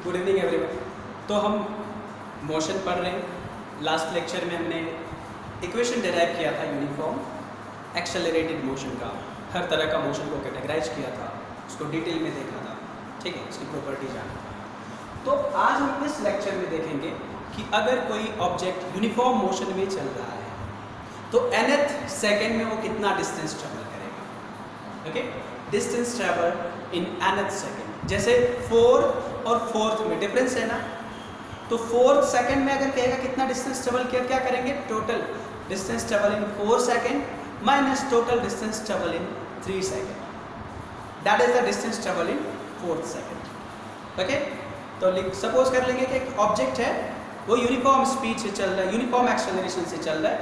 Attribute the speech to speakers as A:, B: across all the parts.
A: Good evening everyone. तो हम motion पढ़ रहे हैं। लास्ट लेक्चर में हमने इक्वेशन डिराइव किया था यूनिफॉर्म एक्सेलरेटेड मोशन का, हर तरह का मोशन को कैटेगराइज किया था, उसको डिटेल में देखा था, ठीक है, उसकी प्रॉपर्टी जाना था। तो आज हम इस लेक्चर में देखेंगे कि अगर कोई ऑब्जेक्ट यूनिफॉर्म मोशन में चल रहा है तो nth सेकेंड में वो कितना डिस्टेंस ट्रेवल करेगा। Okay, distance travel in nth second. जैसे 4 और 4th में डिफरेंस है ना, तो 4th सेकेंड में अगर कहेगा कितना डिस्टेंस ट्रेवल किया, क्या करेंगे, total distance travel in 4 second minus total distance travel in 3 second, that is the distance travel in 4th second. Okay, तो सपोज कर लेंगे कि एक ऑब्जेक्ट है, वो यूनिफॉर्म स्पीड से चल रहा है, यूनिफॉर्म एक्सेलरेशन से चल रहा है,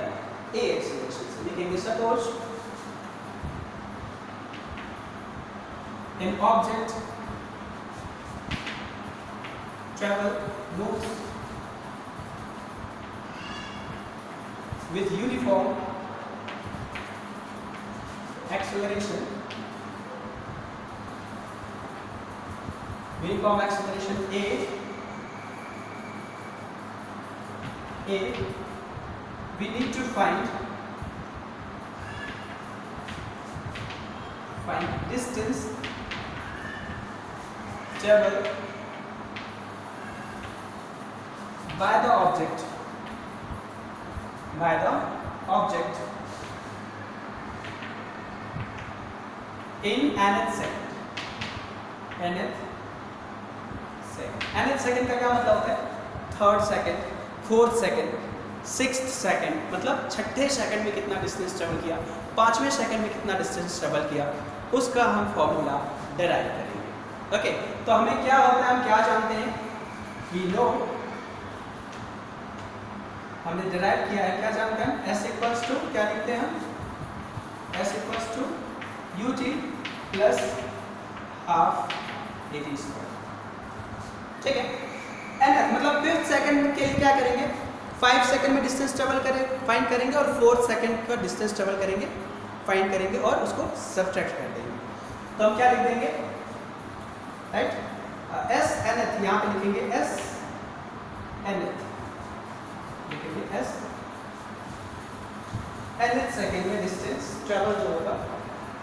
A: ए एक्सेलरेशन से। लिखेंगे suppose an object moves with uniform acceleration a, we need to find distance traveled by the object in nth second। nth second का क्या मतलब होता है, 3rd second, 4th second, 6th second, मतलब 6ठे सेकेंड में कितना डिस्टेंस ट्रेवल किया, 5वें सेकेंड में कितना डिस्टेंस ट्रेवल किया, उसका हम फॉर्मूला डिराइव करेंगे। ओके, तो हमें क्या होता है, हम क्या जानते हैं, वी नो, हमने डिराइव किया है, क्या जानते हैं, s इक्वल्स टू, क्या लिखते हैं हम, s equals to ut plus half at square. ठीक है, nth मतलब 5th सेकंड के लिए क्या करेंगे, 5 सेकंड में डिस्टेंस ट्रेवल फाइंड करेंगे और 4th सेकंड का डिस्टेंस ट्रेवल करेंगे, फाइंड करेंगे और उसको सब्ट्रैक्ट कर देंगे। तो हम क्या लिख देंगे, राइट, s nth, यहाँ पे लिखेंगे s nth, लिखेंगे s nth सेकंड में डिस्टेंस ट्रेवल जो होगा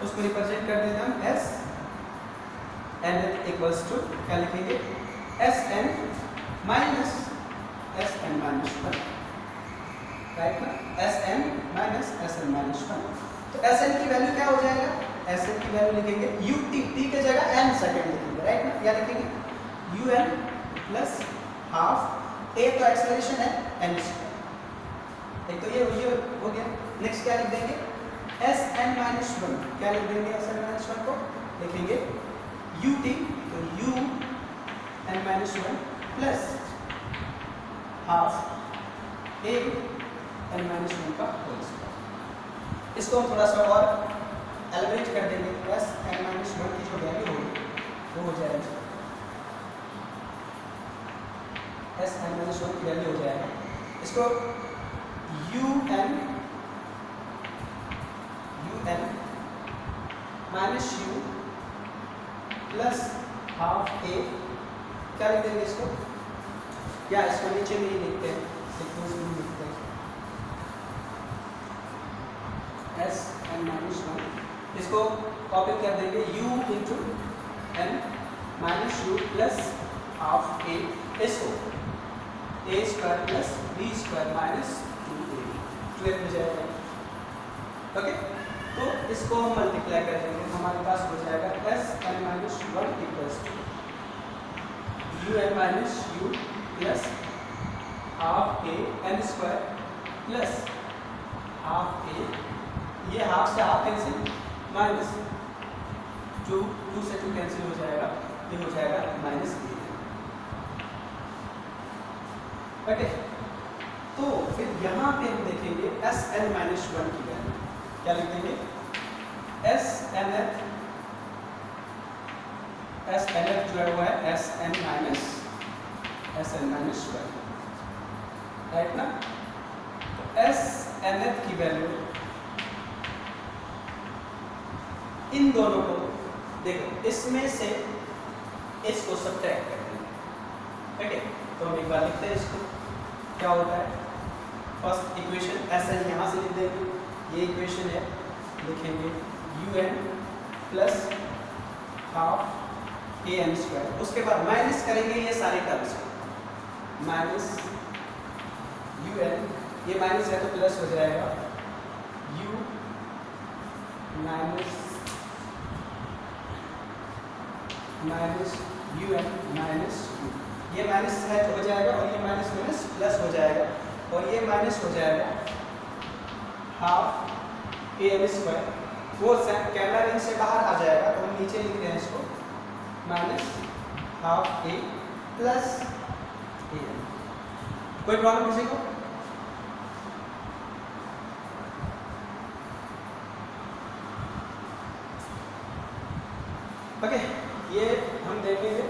A: उसको रिप्रेजेंट कर देंगे हम s nth इक्वल्स टू, क्या लिखेंगे, Sn minus Sn minus 1, right ना, Sn माइनस Sn माइनस 1। तो Sn की वैल्यू क्या हो जाएगा, Sn की वैल्यू लिखेंगे ut, t के जगह n सेकेंड लिखेंगे, राइट ना, क्या लिखेंगे, un प्लस हाफ, a तो एक्सेलरेशन है n स्क्वायर, एक तो ये हो गया। नेक्स्ट क्या लिख देंगे, Sn माइनस 1, क्या लिख देंगे, Sn माइनस 1 को लिखेंगे ut, तो u n minus 1 plus half a n minus 1 का होल स्क्वायर। इसको हम थोड़ा सा और एलिब्रेट कर देंगे, प्लस n माइनस 1 की जो वैल्यू होगी वो हो जाएगी s n माइनस 1 की वैल्यू हो जाएगा, इसको u n minus u plus half a, क्या लिख देंगे इसको, या इसको नीचे में ही लिखते हैं, लिखते हैं s n माइनस 1, इसको कॉपी कर देंगे u into n minus u plus half a, इसको a square plus b square minus 2ab, 12 हो जाएगा। ओके, तो इसको हम मल्टीप्लाई कर देंगे, हमारे पास हो जाएगा s n minus 1 equals to un minus u plus half a n square plus half a, ये हाफ से हाफ कैंसिल, माइनस 2 से 2 कैंसिल हो जाएगा, ये हो जाएगा माइनस a। ओके, तो फिर यहाँ पे हम देखेंगे Sn माइनस 1 की वैल्यू, क्या लिख देंगे, Sn जो है वो है Sn माइनस 1, राइट ना। तो Sn की वैल्यू इन दोनों को देखो, इसमें से इसको सब्ट्रैक्ट कर देंगे, ठीक है, तो हम एक बार लिखते हैं इसको। क्या होता है, फर्स्ट इक्वेशन एस एन यहाँ से लिख देंगे, ये इक्वेशन है, लिखेंगे u n plus half a n square. उसके बाद माइनस करेंगे ये सारे टर्म्स, माइनस यू एन, ये माइनस है तो प्लस हो जाएगा u minus u n minus u, ये माइनस है तो हो जाएगा और ये माइनस माइनस प्लस हो जाएगा और ये माइनस हो जाएगा हाफ ए एन स्क्वायर। वो कैमरा रेंज से बाहर आ जाएगा तो हम नीचे लिख रहे हैं इसको minus half a plus a n. कोई प्रॉब्लम किसी को? ओके, ये हम देखेंगे।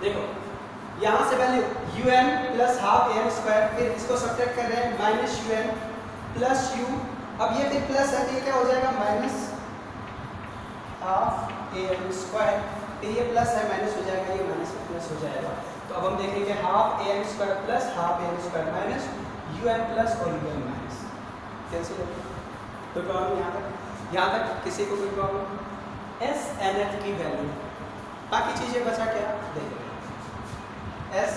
A: देखो यहां से value u n plus half a n square, फिर इसको सब्ट्रैक्ट कर रहे हैं minus u n plus u, अब ये फिर प्लस है तो ये क्या हो जाएगा minus half a n square, फिर ये प्लस है माइनस हो जाएगा, ये माइनस प्लस हो जाएगा। तो अब हम देखेंगे half a n square plus half a n square minus u n plus और यू एन माइनस, कैंसिल हो गया। कोई प्रॉब्लम यहाँ तक किसी को कोई प्रॉब्लम? एस एन एफ की वैल्यू, बाकी चीजें बचा क्या देखो, s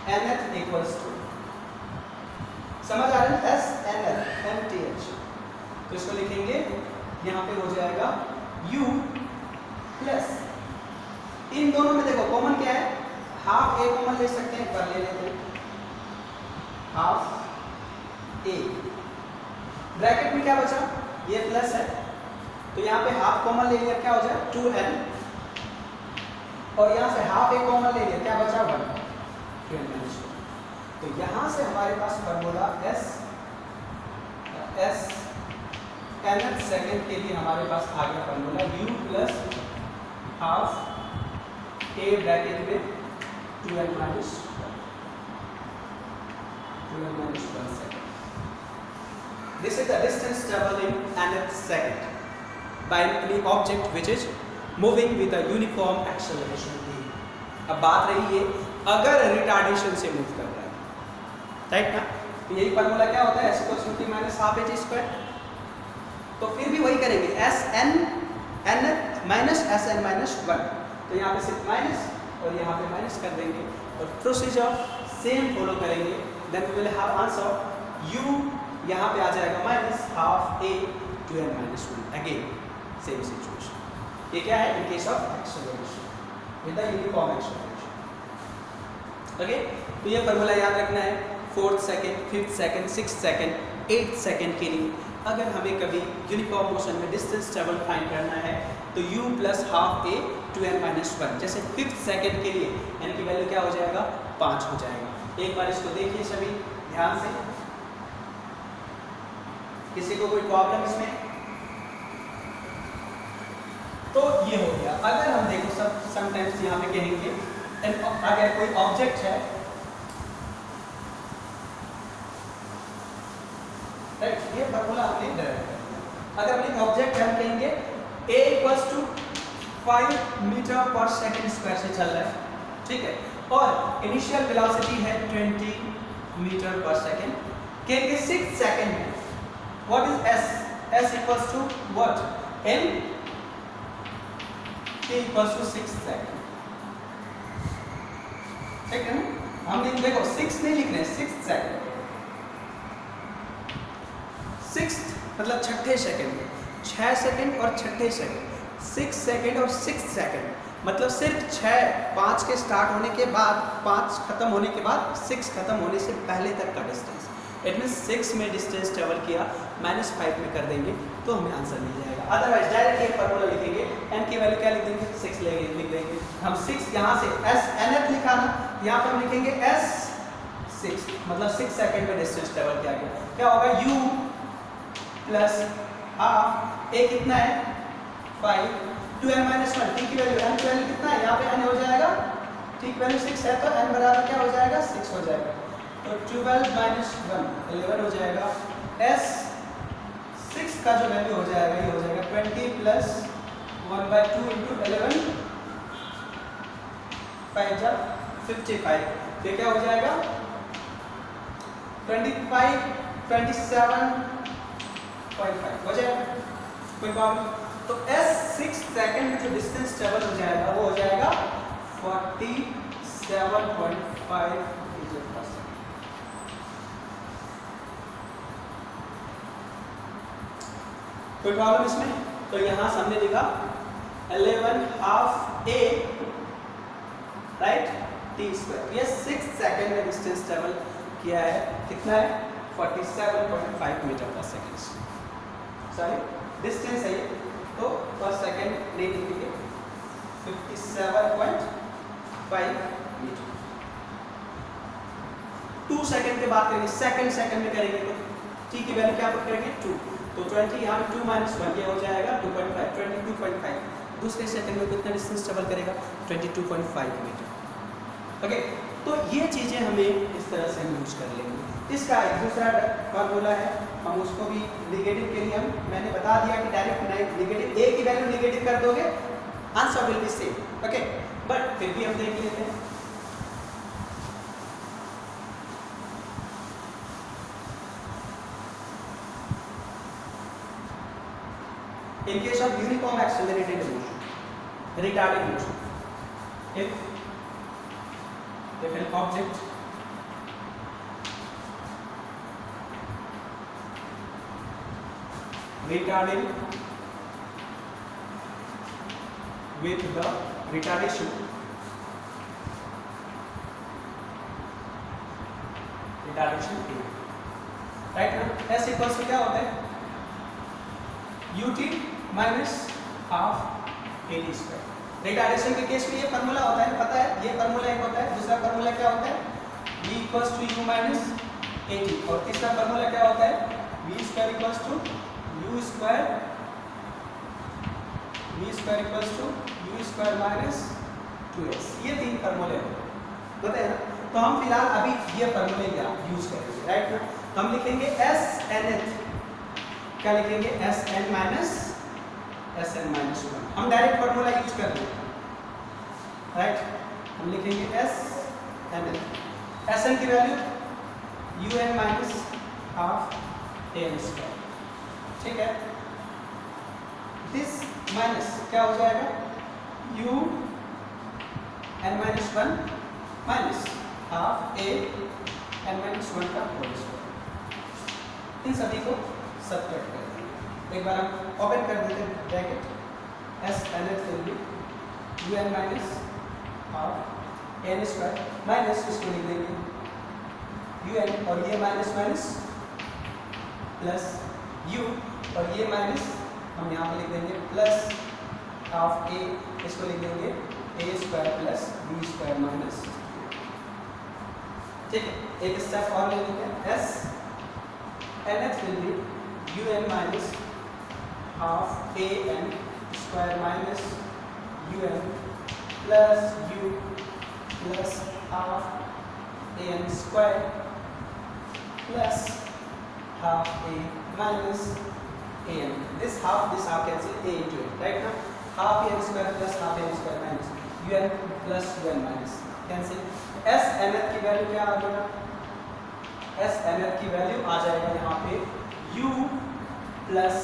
A: n f equals to, समझ आ रहा है, s n f m t h, तो इसको लिखेंगे यहाँ पे हो जाएगा u प्लस, इन दोनों में देखो कॉमन क्या है, हाफ ए कॉमन ले सकते हैं, पर ले लेते हैं हाफ ए, ब्रैकेट में क्या बचा, ये प्लस है तो यहाँ पे हाफ कॉमन ले लिया, क्या हो जाए 2n, और यहाँ से हाफ ए कॉमन ले लिया, क्या बचा 1, 2n माइनस 1। तो यहाँ से हमारे पास फॉर्मूला एस nth सेकेंड के लिए हमारे पास आ गया formula u plus half A bracket में 2n minus 1 second. This is the distance traveled in nth second by any object which is moving with a uniform acceleration v। अब बात रही है अगर रिटार्डेशन से मूव कर रहा है, राइट ना, तो यही फॉर्मूला क्या होता है, s equals to t minus half h square. तो फिर भी वही करेंगे, s n n minus s n minus 1, तो यहाँ पे सिर्फ माइनस और यहाँ पे माइनस कर देंगे और प्रोसीजर सेम फॉलो करेंगे, then we will have answer u, यहाँ पे आ जाएगा minus half a 2n minus 1, again same situation. ये क्या है, in case of acceleration with the uniform acceleration. Okay, तो ये फॉर्मूला याद रखना है 4th second, 5th second, 6th second, 8th second के लिए अगर हमें कभी यूनिफॉर्म मोशन में डिस्टेंस ट्रेवल फाइंड करना है तो u plus half a 2n minus 1, जैसे 5th सेकंड के लिए n की वैल्यू क्या हो जाएगा 5 हो जाएगा। एक बार इसको देखिए सभी ध्यान से, किसी को कोई प्रॉब्लम इसमें? तो ये हो गया। अगर हम देखो सब समटाइम्स यहाँ पे कहेंगे अगर कोई ऑब्जेक्ट है, राइट, ये फॉर्मूला हमने डायरेक्ट कर दिया। अगर अपनी ऑब्जेक्ट हम कहेंगे a इक्वल्स टू 5 मीटर पर सेकंड स्क्वायर से चल रहा है, ठीक है, और इनिशियल वेलोसिटी है 20 मीटर पर सेकंड, कहेंगे 6 सेकंड में what is s, s equals to what, n, t equals to 6 second, ठीक है ना, हम देखो 6 नहीं लिख रहे हैं, 6 सेकंड, 6th मतलब छठे सेकंड, 6 सेकंड और छठे सेकंड, 6 सेकंड और 6 सेकंड मतलब सिर्फ 5 के स्टार्ट होने के बाद, 5 खत्म होने के बाद 6 खत्म होने से पहले तक का डिस्टेंस, इट मीन 6 में डिस्टेंस ट्रेवल किया -5 में कर देंगे तो हमें आंसर मिल जाएगा। अदरवाइज डायरेक्ट एक फॉर्मूला लिखेंगे, n की वैल्यू क्या लिख देंगे 6 लिख देंगे हम, 6 यहाँ से s nth लिखा ना, यहाँ पर हम लिखेंगे s 6 मतलब 6 सेकंड में डिस्टेंस ट्रेवल किया गया, क्या होगा u प्लस हाफ a कितना है 5, 2n माइनस 1, t की वैल्यू n की वैल्यू कितना है, यहाँ पे n हो जाएगा, t की वैल्यू 6 है तो n बराबर क्या हो जाएगा 6 हो जाएगा, तो 12 माइनस 1 11 हो जाएगा, s 6 का जो वैल्यू हो जाएगा ये हो जाएगा 20 प्लस 1/2 इंटू 11 5 जा 55, तो क्या हो जाएगा 27.5 हो जाएगा, कोई प्रॉब्लम। तो S 6 सेकंड में जो डिस्टेंस ट्रेवल हो जाएगा वो हो जाएगा 47.5 मीटर पर सेकंड। कोई प्रॉब्लम इसमें? तो यहां से हमने लिखा 11 a राइट t स्क्वायर, ये 6 सेकंड में डिस्टेंस ट्रेवल किया है, कितना है 47.5 मीटर पर सेकंड, सॉरी डिस्टेंस है ये, तो पर सेकंड नहीं लिखेंगे 57.5 मीटर। 2 सेकंड के बाद करेंगे, सेकंड में करेंगे तो t की वैल्यू क्या पुट करेंगे 2, तो 20 यहाँ पे 2 - 1 ये हो जाएगा 2.5, 22.5। दूसरे सेकंड में कितना डिस्टेंस ट्रेवल करेगा 22.5 मीटर। ओके, तो ये चीज़ें हमें इस तरह से हम यूज कर लेंगे। इसका एक दूसरा फॉर्मूला है, हम उसको भी नेगेटिव के लिए मैंने बता दिया कि डायरेक्ट नेगेटिव a की वैल्यू नेगेटिव कर दोगे answer will be same. Okay, but फिर भी हम देख लेते हैं। In case of uniform accelerated motion, retarded motion, if an object retarded with the retardation A, right now S equals to क्या होता है ut minus half AD square. Retardation के केस में ये फार्मूला होता है, पता है ये फार्मूला एक होता है, दूसरा फार्मूला क्या होता है v equals to u minus AD, और तीसरा फार्मूला क्या होता है v square equals to u square equals to u square minus 2s। ये तीन फार्मूले हैं, पता है ना। तो हम फिलहाल अभी ये फार्मूले यूज करेंगे, राइट ना। हम लिखेंगे SNth, क्या लिखेंगे SN माइनस 1। हम डायरेक्ट फार्मूला यूज कर लेंगे, राइट। हम लिखेंगे SN की value UN minus half AN square, ठीक है। दिस माइनस क्या हो जाएगा UN minus 1 minus half AN minus 1 का होल स्क्वायर। इन सभी को सब्ट्रैक्ट कर देंगे। एक बार हम ओपन कर देते हैं bracket, SNth value UN minus half AN square minus इसको लिख देंगे UN, और ये माइनस माइनस प्लस U, और ये माइनस हम यहाँ पे लिख देंगे प्लस हाफ A, इसको लिख देंगे A square plus B square minus, ठीक है। एक स्टेप और ले लेंगे, SNth value UN minus half AN square minus UN plus U plus half AN square plus half A minus AN. This half cancel A into it, right now. Half AN square plus half AN square minus UN plus UN minus cancel. SNth की value क्या आ जाएगा? SNth की value आ जाएगा यहाँ पे U plus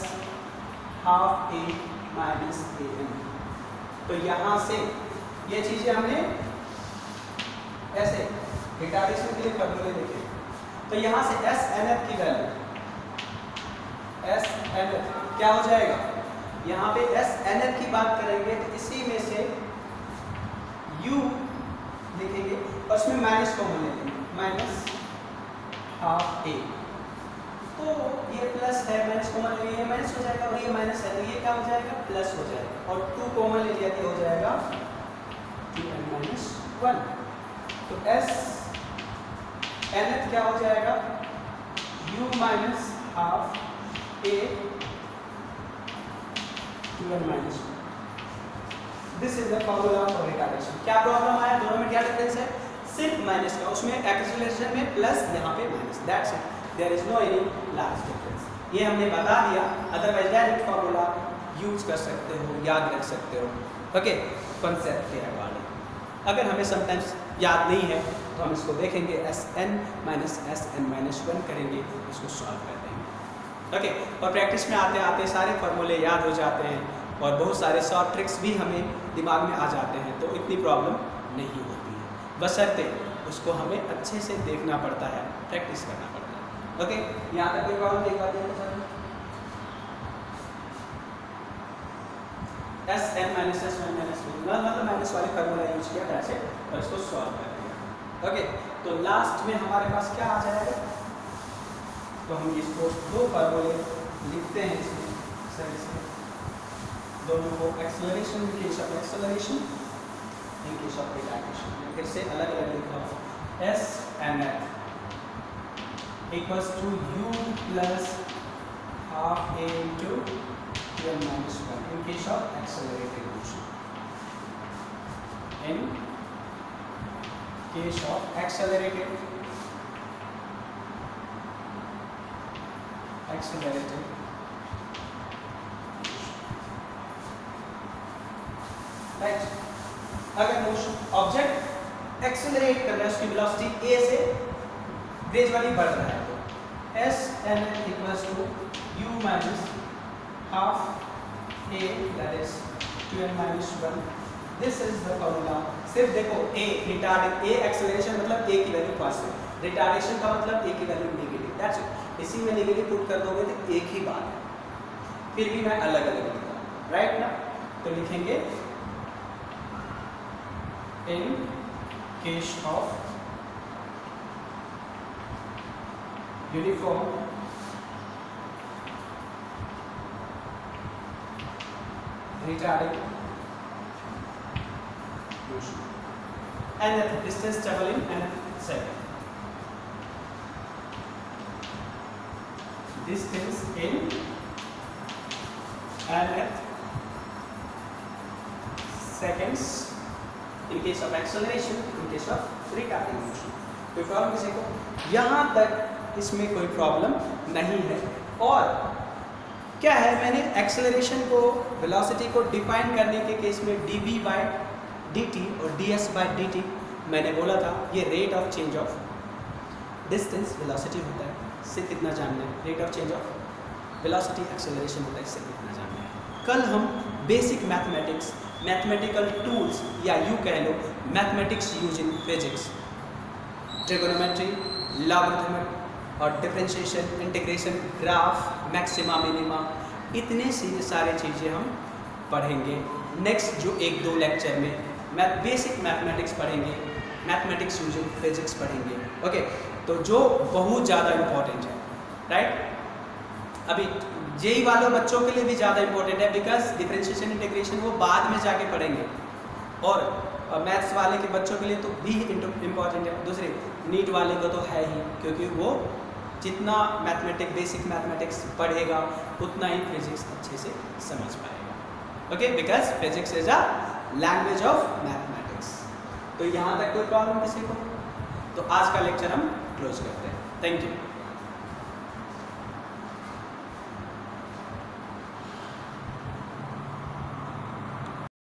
A: half A minus AN। तो यहाँ से ये चीजें हमने ऐसे रिटार्डेशन के लिए फॉर्मूले देखे। तो यहाँ से SNth की वैल्यू SNth क्या हो जाएगा, यहाँ पे SNth की बात करेंगे तो इसी में से U लिखेंगे और उसमें माइनस कॉमन लेंगे, माइनस हाफ A। तो ये प्लस है, माइनस कॉमन ले लिया, माइनस हो जाएगा, और ये माइनस है तो ये क्या हो जाएगा प्लस हो जाएगा, और 2 कॉमन ले लिया तो हो जाएगा 2n माइनस 1। तो SNth क्या हो जाएगा U minus half A 2n minus 1। This is the formula for retardation. क्या प्रॉब्लम आया, दोनों में क्या डिफरेंस है, सिर्फ माइनस का, उसमें एक्सेलरेशन में प्लस, यहाँ पे minus, that's it, there is no any large difference. ये हमने बता दिया, अदरवाइज डायरेक्ट फॉर्मूला यूज कर सकते हो, याद रख सकते हो, ओके, कॉन्सेप्ट के अकॉर्डिंग। अगर हमें समटाइम्स याद नहीं है तो हम इसको देखेंगे, Sn माइनस Sn-1 करेंगे, इसको सॉल्व कर देंगे, ओके। और प्रैक्टिस में आते आते सारे फार्मूले याद हो जाते हैं और बहुत सारे शॉर्ट ट्रिक्स भी हमें दिमाग में आ जाते हैं, तो इतनी प्रॉब्लम नहीं होती है, बशर्ते उसको हमें अच्छे से देखना पड़ता है, प्रैक्टिस करना पड़ता है, ओके। यहाँ तक कोई प्रॉब्लम देख पाते हैं सर? Sn माइनस Sn-1 मतलब माइनस वाले फार्मूला यूज किया ऐसे और इसको सॉल्व कर दिया, ओके। तो लास्ट में हमारे पास क्या आ जाएगा? तो हम इसको दो फार्मूले लिखते हैं इसमें सर, इसमें दोनों को acceleration in case of acceleration, in case of retardation, फिर से अलग अलग लिखा हो, Snf equals to u plus half a into n minus 1 in case of accelerated motion. In case of accelerated right. अगर मोशन ऑब्जेक्ट एक्सेलरेट कर रहा है, उसकी वेलोसिटी a से ग्रेजुअली बढ़ रहा है, तो Sn equals to u minus half a that is 2n minus 1, this is the formula। सिर्फ देखो a रिटार्ड a एक्सेलरेशन मतलब a की वैल्यू पॉजिटिव, रिटार्डेशन का मतलब a की वैल्यू नेगेटिव, दैट्स इट। इसी में नेगेटिव पुट कर दोगे तो एक ही बात है, फिर भी मैं अलग अलग लिखता हूँ, राइट ना। तो लिखेंगे इन case of uniform retarding motion and the distance travel in an second, distance in and seconds in case of acceleration, in case of retarding motion। कोई प्रॉब्लम किसी को? यहाँ तक इसमें कोई प्रॉब्लम नहीं है। और क्या है, मैंने एक्सेलरेशन को, वेलोसिटी को डिफाइन करने के केस में dv बाय dt और ds बाय dt मैंने बोला था, ये rate of change of distance velocity होता है, इससे कितना जानना है, rate of change of velocity acceleration होता है, इससे कितना जानना है। कल हम बेसिक मैथमेटिक्स, मैथमेटिकल टूल्स या यूँ कह लो mathematics use in physics, trigonometry, logarithmic और differentiation, integration, graph, maxima, minima, इतने सारे चीज़ें हम पढ़ेंगे नेक्स्ट जो एक दो लेक्चर में। बेसिक मैथमेटिक्स पढ़ेंगे, मैथमेटिक्स यूजिंग फिजिक्स पढ़ेंगे, ओके। तो जो बहुत ज़्यादा इम्पोर्टेंट है, राइट। अभी जेई वालों बच्चों के लिए भी ज़्यादा इम्पोर्टेंट है, बिकॉज डिफरेंशिएशन, इंटीग्रेशन वो बाद में जाके पढ़ेंगे, और मैथ्स वाले के बच्चों के लिए तो भी इम्पोर्टेंट है। दूसरे नीट वाले को तो है ही, क्योंकि वो जितना मैथमेटिक्स, बेसिक मैथमेटिक्स पढ़ेगा उतना ही फिजिक्स अच्छे से समझ पाएगा, okay, because physics is a language of mathematics. तो यहाँ तक कोई प्रॉब्लम किसी को? तो आज का लेक्चर हम क्लोज करते हैं, थैंक यू।